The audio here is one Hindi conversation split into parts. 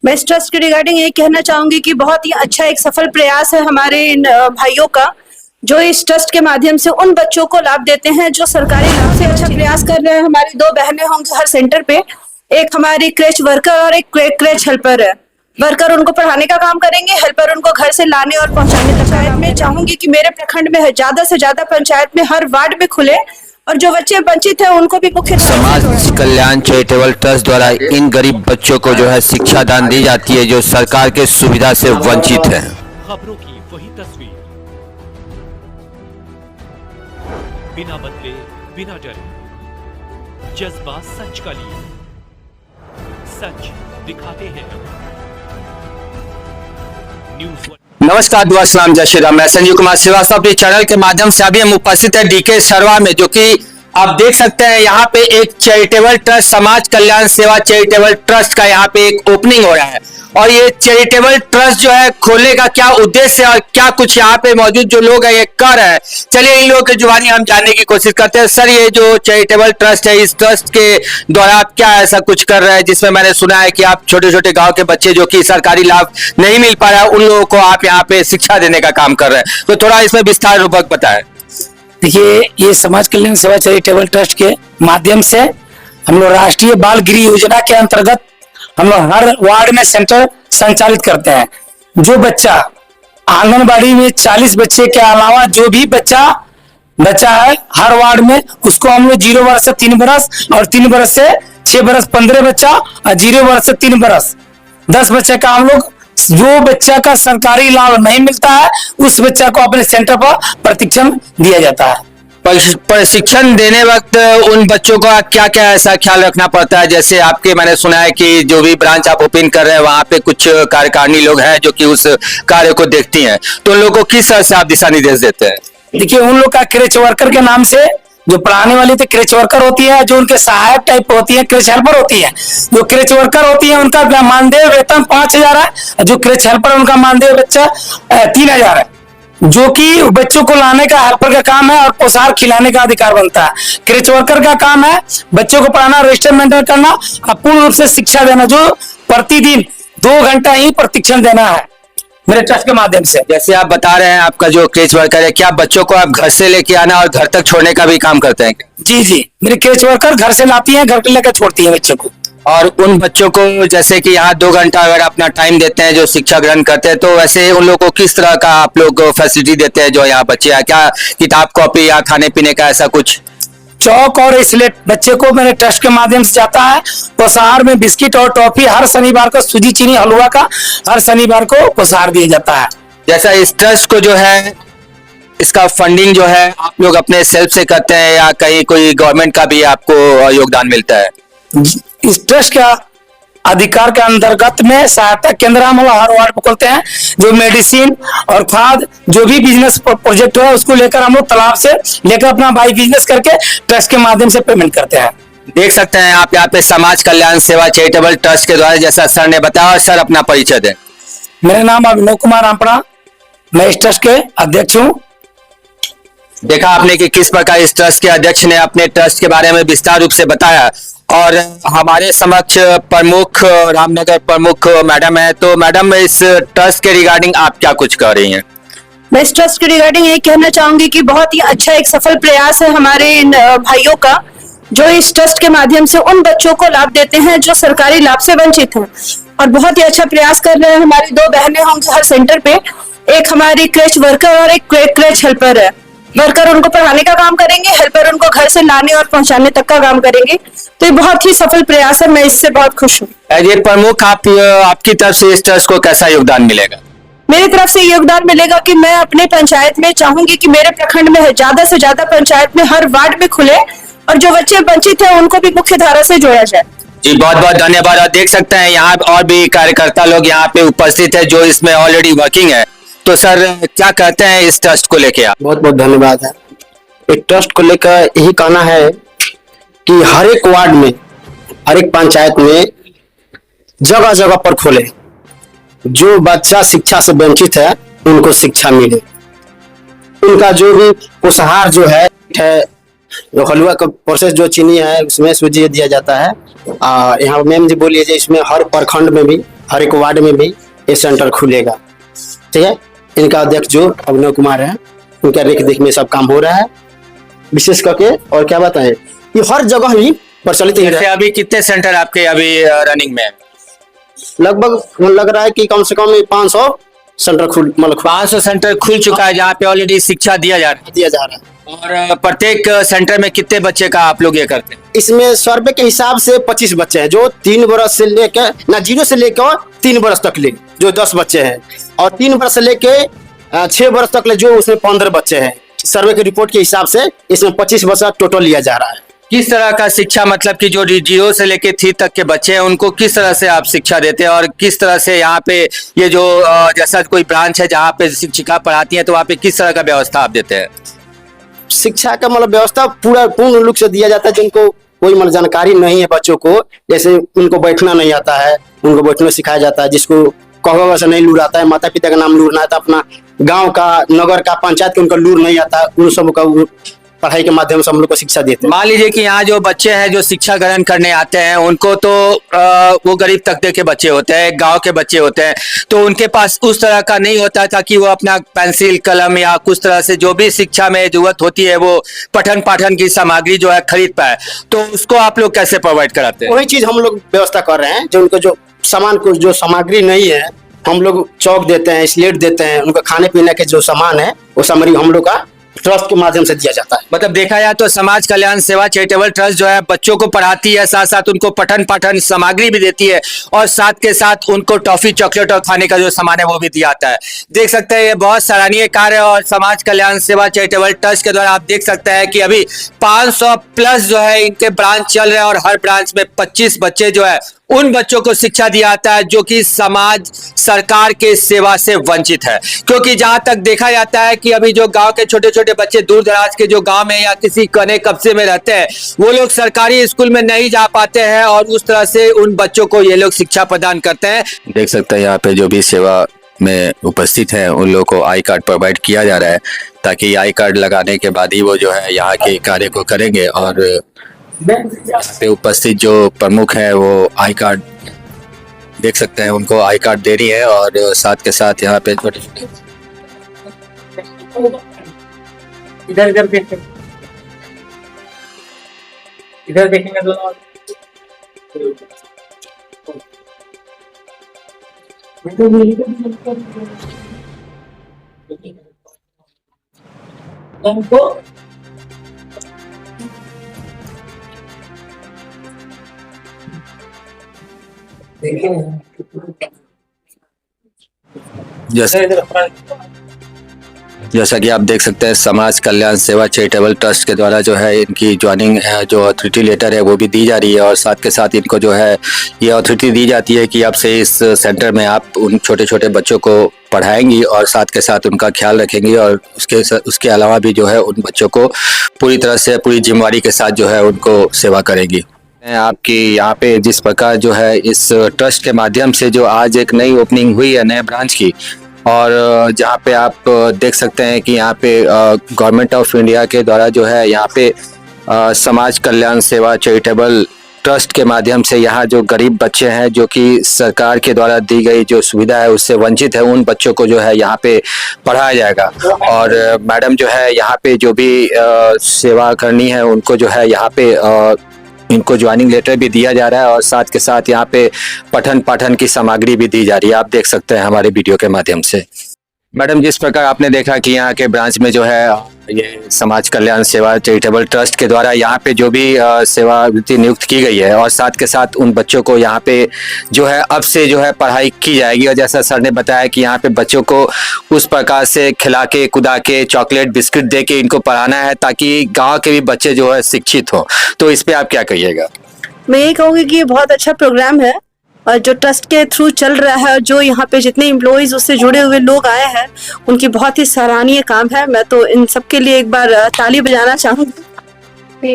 मैं इस ट्रस्ट के रिगार्डिंग ये कहना चाहूंगी कि बहुत ही अच्छा एक सफल प्रयास है हमारे इन भाइयों का, जो इस ट्रस्ट के माध्यम से उन बच्चों को लाभ देते हैं जो सरकारी लाभ से अच्छा प्रयास कर रहे हैं। हमारी 2 बहनें होंगी हर सेंटर पे, एक हमारी क्रेच वर्कर और एक क्रेच हेल्पर है। वर्कर उनको पढ़ाने का काम करेंगे, हेल्पर उनको घर से लाने और पहुंचाने का। पंचायत में चाहूंगी कि मेरे प्रखंड में ज्यादा से ज्यादा पंचायत में हर वार्ड में खुले और जो बच्चे वंचित हैं उनको भी मुख्य समाज कल्याण चैरिटेबल ट्रस्ट द्वारा इन गरीब बच्चों को जो है शिक्षा दान दी जाती है जो सरकार के सुविधा से वंचित है। खबरों की वही तस्वीर, बिना बदले बिना डरे, जज्बा सच का लिए, सच दिखाते हैं। न्यूज़ नमस्कार, दुआ सलाम, जय श्री राम। मैं संजीव कुमार श्रीवास्तव अपने चैनल के माध्यम से अभी हम उपस्थित है डीके सरवा में, जो कि आप देख सकते हैं यहाँ पे एक चैरिटेबल ट्रस्ट, समाज कल्याण सेवा चैरिटेबल ट्रस्ट का यहाँ पे एक ओपनिंग हो रहा है। और ये चैरिटेबल ट्रस्ट जो है खोलने का क्या उद्देश्य है और क्या कुछ यहाँ पे मौजूद जो लोग हैं ये कर रहे हैं, चलिए इन लोगों की जुबानी हम जानने की कोशिश करते हैं। सर, ये जो चैरिटेबल ट्रस्ट है, इस ट्रस्ट के द्वारा आप क्या ऐसा कुछ कर रहे हैं जिसमें मैंने सुना है कि आप छोटे छोटे गाँव के बच्चे जो कि सरकारी लाभ नहीं मिल पा रहा है उन लोगों को आप यहाँ पे शिक्षा देने का काम कर रहे हैं, तो थोड़ा इसमें विस्तार पूर्वक बताएं। देखिए, ये समाज कल्याण सेवा चैरिटेबल ट्रस्ट के माध्यम से हम लोग राष्ट्रीय बाल गृह योजना के अंतर्गत हम लोग हर वार्ड में सेंटर संचालित करते हैं। जो बच्चा आंगनबाड़ी में 40 बच्चे के अलावा जो भी बच्चा है हर वार्ड में, उसको हम लोग 0 वर्ष से 3 बरस और 3 बरस से 6 बरस 15 बच्चा और 0 वर्ष से 3 बरस 10 बच्चे का हम लोग, जो बच्चा का सरकारी लाभ नहीं मिलता है उस बच्चा को अपने सेंटर पर प्रशिक्षण दिया जाता है। प्रशिक्षण देने वक्त उन बच्चों का क्या क्या ऐसा ख्याल रखना पड़ता है? जैसे आपके, मैंने सुना है कि जो भी ब्रांच आप ओपन कर रहे हैं वहां पे कुछ कार्यकारिणी लोग हैं जो कि उस कार्य को देखती हैं, तो उन लोगों को किस तरह से आप दिशा निर्देश देते हैं? देखिए, उन लोग का क्रेच वर्कर के नाम से जो पढ़ाने वाली तो क्रेच वर्कर होती है, जो उनके सहायक टाइप होती है क्रेच हेल्पर होती है। जो क्रेच वर्कर होती है उनका मानदेय वेतन 5,000 है, जो क्रेच हेल्पर उनका मानदेय बच्चा 3,000 है, जो कि बच्चों को लाने का हेल्पर का काम है और पोषाहार खिलाने का अधिकार बनता है। क्रेच वर्कर का काम है बच्चों को पढ़ाना, रजिस्टर मेंटेन करना और पूर्ण रूप से शिक्षा देना, जो प्रतिदिन 2 घंटा ही प्रशिक्षण देना है मेरे ट्रस्ट के माध्यम से। जैसे आप बता रहे हैं आपका जो क्रेच वर्कर है, क्या बच्चों को आप घर से लेके आना और घर तक छोड़ने का भी काम करते हैं? जी, मेरे क्रेच वर्कर घर से लाती है, घर पे लेकर छोड़ती है बच्चों को। और उन बच्चों को जैसे कि यहाँ 2 घंटा अगर अपना टाइम देते हैं जो शिक्षा ग्रहण करते हैं, तो वैसे उन लोगों को किस तरह का आप लोग फैसिलिटी देते हैं जो यहाँ बच्चे हैं? क्या किताब कॉपी या खाने पीने का ऐसा कुछ? चौक और स्लेट बच्चे को मेरे ट्रस्ट के माध्यम से जाता है। पोषाहार में बिस्किट और टॉफी हर शनिवार को, सूजी चीनी हलवा का हर शनिवार को पोषाहार दिया जाता है। जैसा इस ट्रस्ट को जो है, इसका फंडिंग जो है आप लोग अपने सेल्फ से करते हैं या कहीं कोई गवर्नमेंट का भी आपको योगदान मिलता है? इस ट्रस्ट का अधिकार के अंतर्गत में सहायता केंद्र हम हर वार्ड में खोलते हैं। जो मेडिसिन और खाद जो भी बिजनेस प्रोजेक्ट है उसको लेकर हम लोग तालाब से लेकर अपना बाई बिजनेस करके ट्रस्ट के माध्यम से पेमेंट करते हैं। देख सकते हैं आप यहाँ पे समाज कल्याण सेवा चैरिटेबल ट्रस्ट के द्वारा, जैसा सर ने बताया। और सर, अपना परिचय दें। मेरा नाम अभिनव कुमार रामपड़ा, मैं इस ट्रस्ट के अध्यक्ष हूँ। देखा आपने कि किस प्रकार इस ट्रस्ट के अध्यक्ष ने अपने ट्रस्ट के बारे में विस्तार रूप से बताया। और हमारे समक्ष प्रमुख रामनगर प्रमुख मैडम है, तो मैडम इस ट्रस्ट के रिगार्डिंग आप क्या कुछ कह रही हैं? मैं इस ट्रस्ट के रिगार्डिंग ये कहना चाहूंगी कि बहुत ही अच्छा एक सफल प्रयास है हमारे इन भाइयों का, जो इस ट्रस्ट के माध्यम से उन बच्चों को लाभ देते हैं जो सरकारी लाभ से वंचित हैं। और बहुत ही अच्छा प्रयास कर रहे हैं। हमारी 2 बहनें होंगी हर सेंटर पे, एक हमारी क्रेच वर्कर और एक क्रेच हेल्पर है। वर्कर उनको पढ़ाने का काम करेंगे, हेल्पर उनको घर से लाने और पहुंचाने तक का काम करेंगे। तो ये बहुत ही सफल प्रयास है, मैं इससे बहुत खुश हूँ। एज ए प्रमुख आपकी तरफ से इस ट्रस्ट को कैसा योगदान मिलेगा? मेरी तरफ से योगदान मिलेगा कि मैं अपने पंचायत में चाहूंगी कि मेरे प्रखंड में ज्यादा से ज्यादा पंचायत में हर वार्ड में खुले और जो बच्चे वंचित हैं उनको भी मुख्य धारा से जोड़ा जाए। जी, बहुत बहुत धन्यवाद। और देख सकते हैं यहाँ और भी कार्यकर्ता लोग यहाँ पे उपस्थित है जो इसमें ऑलरेडी वर्किंग है। तो सर, क्या कहते हैं इस ट्रस्ट को लेके आप? बहुत बहुत धन्यवाद है। एक ट्रस्ट को लेकर यही कहना है कि हर एक वार्ड में, हर एक पंचायत में जगह जगह पर खोले, जो बच्चा शिक्षा से वंचित है उनको शिक्षा मिले। उनका जो भी पोषाहार जो है, जो हलवा का प्रोसेस जो चीनी है उसमें सूजी दिया जाता है। यहाँ मैम जी बोलिए, इसमें हर प्रखंड में भी हर एक वार्ड में भी ये सेंटर खुलेगा। ठीक है, इनका अध्यक्ष जो अभिनव कुमार है, उनका रेख देख में सब काम हो रहा है विशेष करके। और क्या बताएं, ये हर जगह ही प्रचलित ही जैसे है। अभी कितने सेंटर आपके अभी रनिंग में है? लगभग लग रहा है कि कम से कम 500 सेंटर मतलब 500 सेंटर खुल चुका है जहाँ पे ऑलरेडी शिक्षा दिया जा रहा दिया जा रहा है। है। और प्रत्येक सेंटर में कितने बच्चे का आप लोग ये करते हैं? इसमें सर्वे के हिसाब से 25 बच्चे हैं, जो 3 बरस से लेकर ना 0 से लेकर 3 बरस तक ले जो 10 बच्चे हैं, और 3 बरस से लेके 6 बरस तक ले जो उसमें 15 बच्चे हैं। सर्वे के रिपोर्ट के हिसाब से इसमें 25 बच्चा टोटल लिया जा रहा है। किस तरह का शिक्षा, मतलब कि जो 0 से लेके 3 तक के बच्चे हैं उनको किस तरह से आप शिक्षा देते हैं, और किस तरह से यहाँ पे ये जो जैसा कोई ब्रांच है जहाँ पे शिक्षिका पढ़ाती है तो वहाँ पे किस तरह का व्यवस्था आप देते हैं? शिक्षा का मतलब व्यवस्था पूर्ण रूप से दिया जाता है। जिनको कोई मतलब जानकारी नहीं है बच्चों को, जैसे उनको बैठना नहीं आता है, उनको बैठना सिखाया जाता है। जिसको कहोगा से नहीं लूर आता है, माता पिता का नाम लूरना आता है, अपना गांव का, नगर का, पंचायत का उनका लूर नहीं आता है, उन सब का पढ़ाई के माध्यम से हम लोग को शिक्षा देते हैं। मान लीजिए कि यहाँ जो बच्चे हैं जो शिक्षा ग्रहण करने आते हैं उनको तो वो गरीब तबके के बच्चे होते हैं, गांव के बच्चे होते हैं, तो उनके पास उस तरह का नहीं होता था कि वो अपना पेंसिल कलम या कुछ तरह से जो भी शिक्षा में जरूरत होती है वो पठन पाठन की सामग्री जो है खरीद पाए, तो उसको आप लोग कैसे प्रोवाइड कराते हैं? वही चीज हम लोग व्यवस्था कर रहे हैं। जो उनको जो सामान को जो सामग्री नहीं है, हम लोग चौक देते हैं, स्लेट देते हैं, उनका खाने पीने के जो सामान है वो सामग्री हम लोग का ट्रस्ट के माध्यम से दिया जाता है। मतलब देखा जाए तो समाज कल्याण सेवा चैरिटेबल ट्रस्ट जो है बच्चों को पढ़ाती है, साथ साथ उनको पठन पाठन सामग्री भी देती है, और साथ के साथ उनको टॉफी चॉकलेट और खाने का जो सामान है वो भी दिया जाता है। देख सकते हैं ये बहुत सराहनीय कार्य है, और समाज कल्याण सेवा चैरिटेबल ट्रस्ट के द्वारा आप देख सकते हैं कि अभी 500 प्लस जो है इनके ब्रांच चल रहे हैं, और हर ब्रांच में 25 बच्चे जो है उन बच्चों को शिक्षा दिया जाता है जो कि समाज सरकार के सेवा से वंचित है। क्योंकि जहां तक देखा जाता है कि अभी जो गांव के छोटे छोटे बच्चे दूर दराज के जो गांव में या किसी कने कब्जे में रहते हैं वो लोग सरकारी स्कूल में नहीं जा पाते हैं, और उस तरह से उन बच्चों को ये लोग शिक्षा प्रदान करते हैं। देख सकते हैं यहाँ पे जो भी सेवा में उपस्थित है उन लोगों को आई कार्ड प्रोवाइड किया जा रहा है, ताकि आई कार्ड लगाने के बाद ही वो जो है यहाँ के कार्य को करेंगे। और यहाँ पे उपस्थित जो प्रमुख है वो आई कार्ड देख सकते हैं, उनको आई कार्ड दे रही है, और साथ के साथ यहाँ पे छोटे छोटे इधर देखेंगे दोनों। जैसा कि आप देख सकते हैं समाज कल्याण सेवा चैरिटेबल ट्रस्ट के द्वारा जो है इनकी ज्वाइनिंग जो अथॉरिटी लेटर है वो भी दी जा रही है, और साथ के साथ इनको जो है ये अथॉरिटी दी जाती है कि अब से इस सेंटर में आप उन छोटे छोटे बच्चों को पढ़ाएंगी और साथ के साथ उनका ख्याल रखेंगी, और उसके अलावा भी जो है उन बच्चों को पूरी तरह से पूरी जिम्मेवारी के साथ जो है उनको सेवा करेंगी। आपकी यहाँ पे जिस प्रकार जो है इस ट्रस्ट के माध्यम से जो आज एक नई ओपनिंग हुई है नए ब्रांच की, और जहाँ पे आप देख सकते हैं कि यहाँ पे गवर्नमेंट ऑफ इंडिया के द्वारा जो है यहाँ पे समाज कल्याण सेवा चैरिटेबल ट्रस्ट के माध्यम से यहाँ जो गरीब बच्चे हैं जो कि सरकार के द्वारा दी गई जो सुविधा है उससे वंचित है, उन बच्चों को जो है यहाँ पे पढ़ाया जाएगा। और मैडम जो है यहाँ पे जो भी सेवा करनी है उनको जो है यहाँ पे इनको ज्वाइनिंग लेटर भी दिया जा रहा है, और साथ के साथ यहाँ पे पठन पाठन की सामग्री भी दी जा रही है। आप देख सकते हैं हमारे वीडियो के माध्यम से। मैडम, जिस प्रकार आपने देखा कि यहाँ के ब्रांच में जो है ये समाज कल्याण सेवा चैरिटेबल ट्रस्ट के द्वारा यहाँ पे जो भी सेवावृत्ति नियुक्त की गई है, और साथ के साथ उन बच्चों को यहाँ पे जो है अब से जो है पढ़ाई की जाएगी, और जैसा सर ने बताया कि यहाँ पे बच्चों को उस प्रकार से खिला के कुदा के चॉकलेट बिस्किट दे के इनको पढ़ाना है ताकि गाँव के भी बच्चे जो है शिक्षित हो। तो इस पर आप क्या कहिएगा? मैं ये कहूँगी कि ये बहुत अच्छा प्रोग्राम है, और जो ट्रस्ट के थ्रू चल रहा है, और जो यहाँ पे जितने एम्प्लॉइज उससे जुड़े हुए लोग आए हैं उनकी बहुत ही सराहनीय काम है। मैं तो इन सब के लिए एक बार ताली बजाना चाहूँगी।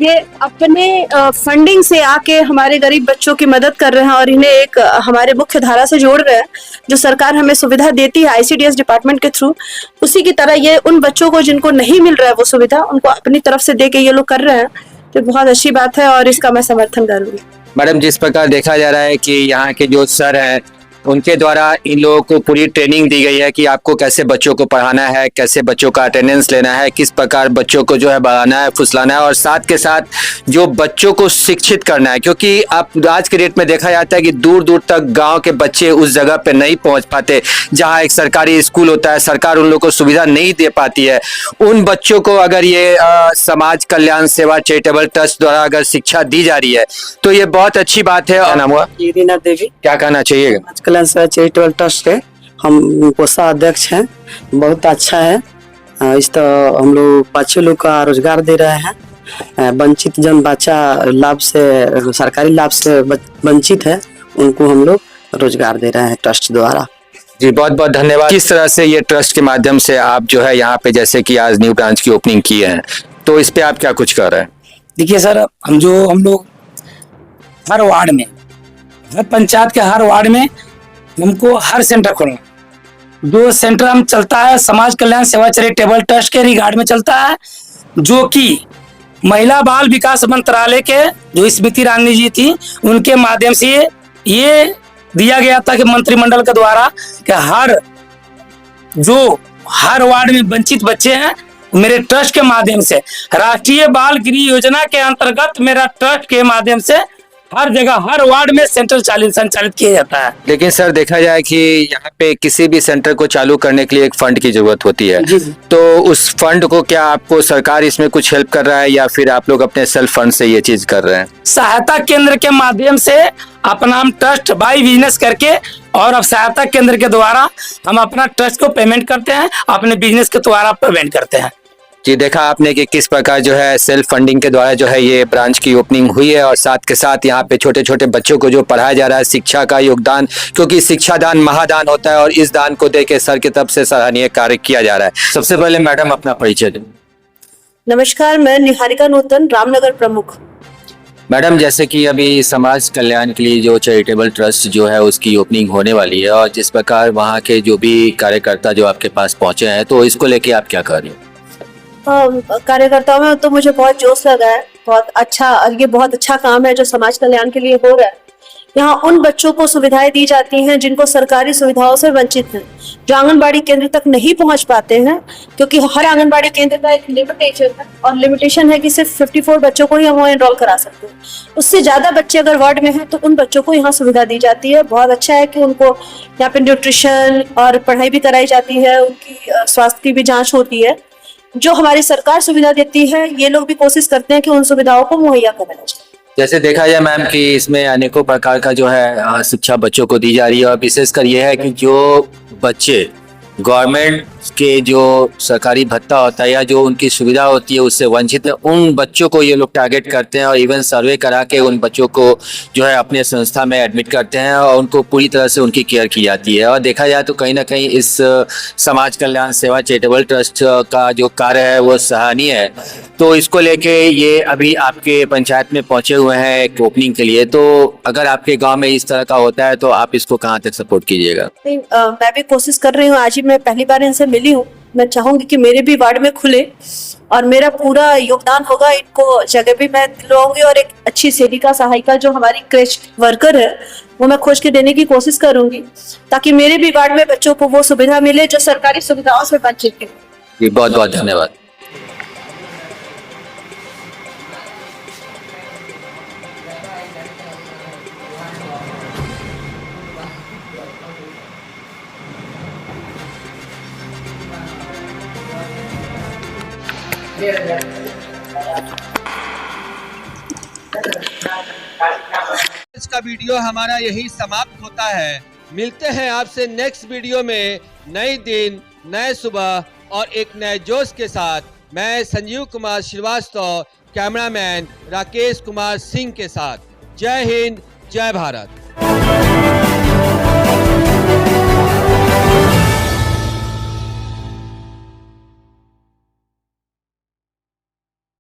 ये अपने फंडिंग से आके हमारे गरीब बच्चों की मदद कर रहे हैं, और इन्हें एक हमारे मुख्य धारा से जोड़ रहे हैं। जो सरकार हमें सुविधा देती है ICDS डिपार्टमेंट के थ्रू, उसी की तरह ये उन बच्चों को जिनको नहीं मिल रहा है वो सुविधा, उनको अपनी तरफ से दे के ये लोग कर रहे हैं, तो बहुत अच्छी बात है और इसका मैं समर्थन करूंगी। मैडम, जिस प्रकार देखा जा रहा है कि यहाँ के जो सर हैं उनके द्वारा इन लोगों को पूरी ट्रेनिंग दी गई है कि आपको कैसे बच्चों को पढ़ाना है, कैसे बच्चों का अटेंडेंस लेना है, किस प्रकार बच्चों को जो है बढ़ाना है, फुसलाना है और साथ के साथ जो बच्चों को शिक्षित करना है। क्योंकि अब आज के डेट में देखा जाता है कि दूर दूर तक गांव के बच्चे उस जगह पे नहीं पहुंच पाते जहां एक सरकारी स्कूल होता है, सरकार उन लोगों को सुविधा नहीं दे पाती है। उन बच्चों को अगर ये समाज कल्याण सेवा चैरिटेबल ट्रस्ट द्वारा अगर शिक्षा दी जा रही है तो ये बहुत अच्छी बात है। क्या नाम हुआ? दीना देवी, क्या कहना चाहिए? कल्याण सेवा चैरिटेबल ट्रस्ट है, हम कोषाध्यक्ष हैं। बहुत अच्छा है। इस तो हम लोग बच्चे लोग का रोजगार दे रहे हैं। वंचित जन बच्चा लाभ से, सरकारी लाभ से वंचित है, उनको हम लोग रोजगार दे रहे हैं ट्रस्ट द्वारा। जी बहुत बहुत धन्यवाद। किस तरह से ये ट्रस्ट के माध्यम से आप जो है यहाँ पे जैसे कि आज न्यू ब्रांच की ओपनिंग की है, तो इस पे आप क्या कुछ कर रहे हैं? देखिए सर, हम लोग हर वार्ड में, हर पंचायत के हर वार्ड में हमको हर सेंटर खोलना। जो सेंटर हम चलता है समाज कल्याण सेवा चैरिटेबल ट्रस्ट के रिगार्ड में चलता है, जो कि महिला बाल विकास मंत्रालय के जो स्मृति ईरानी जी थी उनके माध्यम से ये दिया गया था कि मंत्रिमंडल के द्वारा कि हर वार्ड में वंचित बच्चे हैं, मेरे ट्रस्ट के माध्यम से राष्ट्रीय बाल गृह योजना के अंतर्गत मेरा ट्रस्ट के माध्यम से हर जगह हर वार्ड में सेंटर संचालित किया जाता है। लेकिन सर देखा जाए कि यहाँ पे किसी भी सेंटर को चालू करने के लिए एक फंड की जरूरत होती है, तो उस फंड को क्या आपको सरकार इसमें कुछ हेल्प कर रहा है या फिर आप लोग अपने सेल्फ फंड से ये चीज कर रहे हैं? सहायता केंद्र के माध्यम से अपना हम ट्रस्ट बाई बिजनेस करके और अब सहायता केंद्र के द्वारा हम अपना ट्रस्ट को पेमेंट करते हैं, अपने बिजनेस के द्वारा पेमेंट करते हैं। जी देखा आपने कि किस प्रकार जो है सेल्फ फंडिंग के द्वारा जो है ये ब्रांच की ओपनिंग हुई है और साथ के साथ यहाँ पे छोटे छोटे बच्चों को जो पढ़ाया जा रहा है, शिक्षा का योगदान, क्योंकि शिक्षा दान महादान होता है और इस दान को देके सर की तरफ से सराहनीय कार्य किया जा रहा है। सबसे पहले मैडम अपना परिचय दें। नमस्कार, मैं निहारिका नूतन, रामनगर प्रमुख। मैडम, जैसे कि अभी समाज कल्याण के लिए जो चैरिटेबल ट्रस्ट जो है उसकी ओपनिंग होने वाली है और जिस प्रकार वहाँ के जो भी कार्यकर्ता जो आपके पास पहुंचे हैं, तो इसको लेके आप क्या कर रहे हैं? कार्यकर्ताओं में तो मुझे बहुत जोश लगा है। बहुत अच्छा, और ये बहुत अच्छा काम है जो समाज कल्याण के लिए हो रहा है। यहाँ उन बच्चों को सुविधाएं दी जाती हैं जिनको सरकारी सुविधाओं से वंचित हैं, जो आंगनबाड़ी केंद्र तक नहीं पहुंच पाते हैं, क्योंकि हर आंगनबाड़ी केंद्र का एक लिमिटेशन है और लिमिटेशन है कि सिर्फ 54 बच्चों को ही हम एनरोल करा सकते हैं। उससे ज्यादा बच्चे अगर वार्ड में हैं तो उन बच्चों को यहाँ सुविधा दी जाती है। बहुत अच्छा है कि उनको यहाँ पे न्यूट्रिशन और पढ़ाई भी कराई जाती है, उनकी स्वास्थ्य की भी जाँच होती है। जो हमारी सरकार सुविधा देती है, ये लोग भी कोशिश करते हैं कि उन सुविधाओं को मुहैया कराया जाए। जैसे देखा जाए मैम कि इसमें अनेकों प्रकार का जो है शिक्षा बच्चों को दी जा रही है और विशेषकर ये है कि जो बच्चे गवर्नमेंट के जो सरकारी भत्ता होता है या जो उनकी सुविधा होती है उससे वंचित है, उन बच्चों को ये लोग टारगेट करते हैं और इवन सर्वे करा के उन बच्चों को जो है अपने संस्था में एडमिट करते हैं और उनको पूरी तरह से उनकी केयर की जाती है। और देखा जाए तो कहीं ना कहीं इस समाज कल्याण सेवा चैरिटेबल ट्रस्ट का जो कार्य है वो सराहनीय है। तो इसको लेके ये अभी आपके पंचायत में पहुंचे हुए हैं एक ओपनिंग के लिए, तो अगर आपके गाँव में इस तरह का होता है तो आप इसको कहाँ तक सपोर्ट कीजिएगा? मैं भी कोशिश कर रही हूँ। आज ही मैं पहली बार इनसे मिली हूँ। मैं चाहूंगी कि मेरे भी वार्ड में खुले और मेरा पूरा योगदान होगा। इनको जगह भी मैं दिलवाऊंगी और एक अच्छी सेविका सहायिका जो हमारी क्रेच वर्कर है वो मैं खोज के देने की कोशिश करूंगी, ताकि मेरे भी वार्ड में बच्चों को वो सुविधा मिले जो सरकारी सुविधाओं से वंचित है। जी बहुत बहुत धन्यवाद। आज का वीडियो हमारा यही समाप्त होता है। मिलते हैं आपसे नेक्स्ट वीडियो में नए दिन, नए सुबह और एक नए जोश के साथ। मैं संजीव कुमार श्रीवास्तव, कैमरामैन राकेश कुमार सिंह के साथ। जय हिंद, जय भारत।